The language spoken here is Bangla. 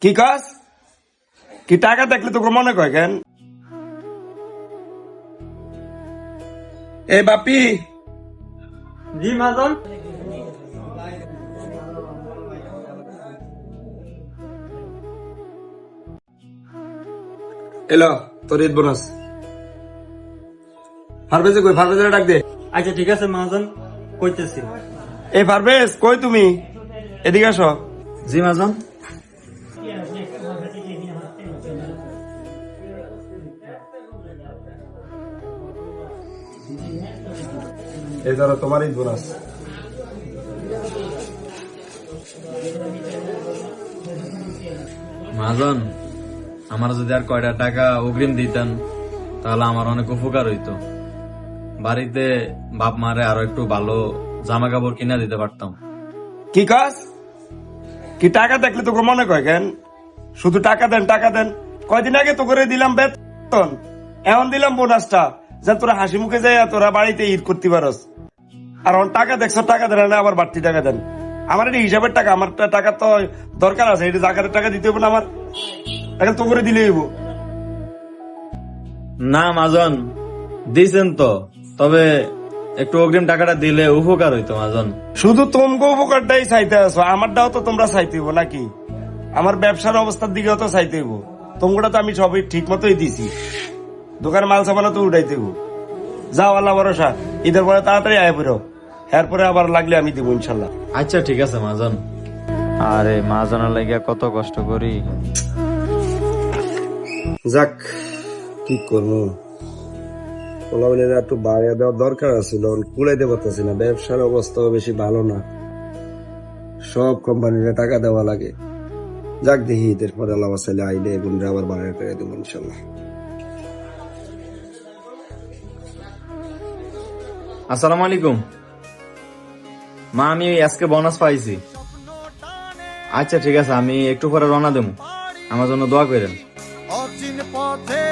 কি কাজ? কি টাকা দেখলে তোকে মনে কয় কেন? এ বাপি, জি মাজন। এলো তোর ঈদ বোনাস। ফারভেজে কই? ফারভেজের ডাক দে। আচ্ছা ঠিক আছে মাজন, কইতেছি। এই ফারভেজ কই তুমি? এদিকে আসো। জি মাজন। এই ধরো তোমার ঈদ বোনাস। মহাজন, আমার যদি আর কয়টা টাকা অগ্রিম দিতেন তাহলে আমার অনেক উপকার হইতো। বাড়িতে বাপ মারে আরো একটু ভালো জামা কাপড় কিনা দিতে পারতাম। কি কাজ? কি টাকা দেখলে তোকে মনে কয় কেন? শুধু টাকা দেন টাকা দেন। কয়দিন আগে তো করে দিলাম বেতন, এখন দিলাম বোনাসটা, যেন তোরা হাসি মুখে যায় তোরা বাড়িতে ঈদ করতে পারস। আর এখন টাকা দেখছো, টাকা দেন না, আবার বাড়তি টাকা দেন। আমার এটা হিসাবের টাকা, আমার টাকা তো দরকার আছে, এটা জাকাতের টাকা দিতে হবে না আমার? এখন তো করে দিলেই হইব। না মহাজন, দিছেন তো, তবে একটু অগ্রিম টাকাটা দিলে উপকার হইতো মহাজন। শুধু তোমকে উপকারটাই চাইতে আছো, আমারটাও তো তোমরা চাইতে হইব নাকি? আমার ব্যবসার অবস্থার দিকেও তো চাইতে হইব। তোমরা তো আমি সবই ঠিক মতোই দিছি, দোকানে মাল সামানা তো উঠাইতে হইব। যাও, আল্লাহ ভরসা, ঈদের পরে তাড়াতাড়ি আয় পড়ো, এরপরে আবার লাগলে আমি দেবো ইনশাল্লাহ। আচ্ছা ঠিক আছে মহাজন। আরে মহাজনের লাগিয়া কত কষ্ট করি। যাক, কি করবো, পোলাবেলের একটু বাড়িয়ে দেওয়ার দরকার আছিল, কুলাইতে পারতেছি না, ব্যবসার অবস্থাও বেশি ভালো না, সব কোম্পানিরা টাকা দেওয়া লাগে। যাক দেখি ঈদের পরে আল্লাহ চাইলে আইলে বোনরা আবার বাড়িয়ে টাকা দেবো ইনশাল্লাহ। আসসালামু আলাইকুম মা, আমি আজকে বোনাস পাইছি। আচ্ছা ঠিক আছে, আমি একটু পরে রওনা দেবো, আমার জন্য দোয়া করেন। অচিন পথে